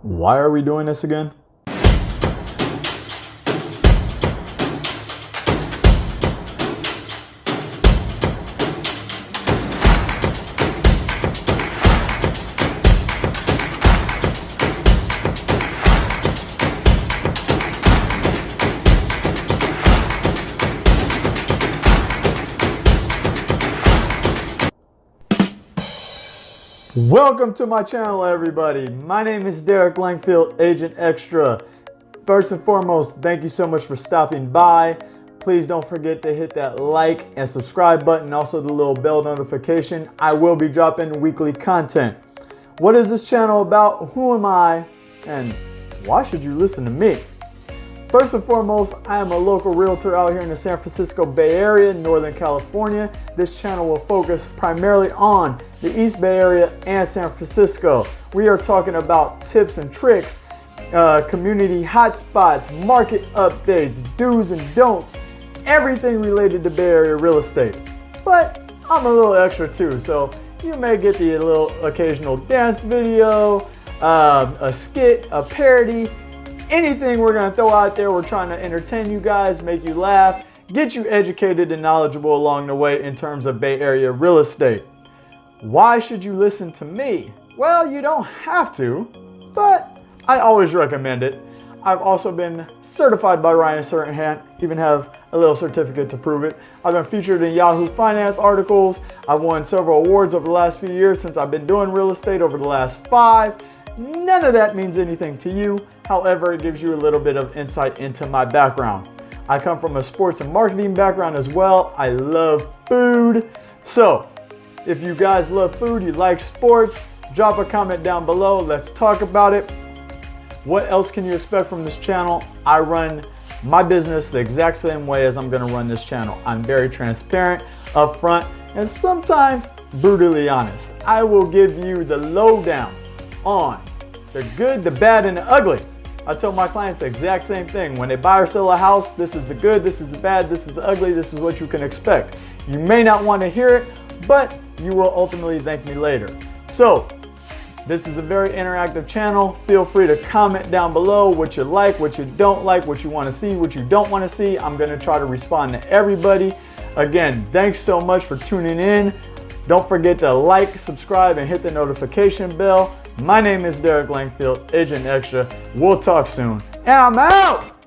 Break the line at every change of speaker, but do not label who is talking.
Why are we doing this again? Welcome to my channel, everybody. My name is Langfield, Agent Extra. First and foremost, thank you so much for stopping by. Please don't forget to hit that like and subscribe button, also the little bell notification. I will be dropping weekly content. What is this channel about? Who am I? And why should you listen to me? First and foremost, I am a local realtor out here in the San Francisco Bay Area, Northern California. This channel will focus primarily on the East Bay Area and San Francisco. We are talking about tips and tricks, community hotspots, market updates, do's and don'ts, everything related to Bay Area real estate. But I'm a little extra too, so you may get the little occasional dance video, a skit, a parody, anything we're going to throw out there. We're trying to entertain you guys, make you laugh, get you educated and knowledgeable along the way in terms of Bay Area real estate. Why should you listen to me? Well, you don't have to, but I always recommend it. I've also been certified by Ryan Serdenhant, even have a little certificate to prove it. I've been featured in Yahoo Finance articles. I've won several awards over the last few years since I've been doing real estate over the last 5. None of that means anything to you. However, it gives you a little bit of insight into my background. I come from a sports and marketing background as well. I love food. So if you guys love food, you like sports, drop a comment down below. Let's talk about it. What else can you expect from this channel? I run my business the exact same way as I'm going to run this channel. I'm very transparent, upfront, and sometimes brutally honest. I will give you the lowdown on the good, the bad, and the ugly. I tell my clients the exact same thing. When they buy or sell a house, this is the good, this is the bad, this is the ugly, this is what you can expect. You may not want to hear it, but you will ultimately thank me later. So this is a very interactive channel. Feel free to comment down below what you like, what you don't like, what you want to see, what you don't want to see. I'm going to try to respond to everybody. Again, thanks so much for tuning in. Don't forget to like, subscribe, and hit the notification bell. My name is Langfield, Agent Extra. We'll talk soon. And I'm out!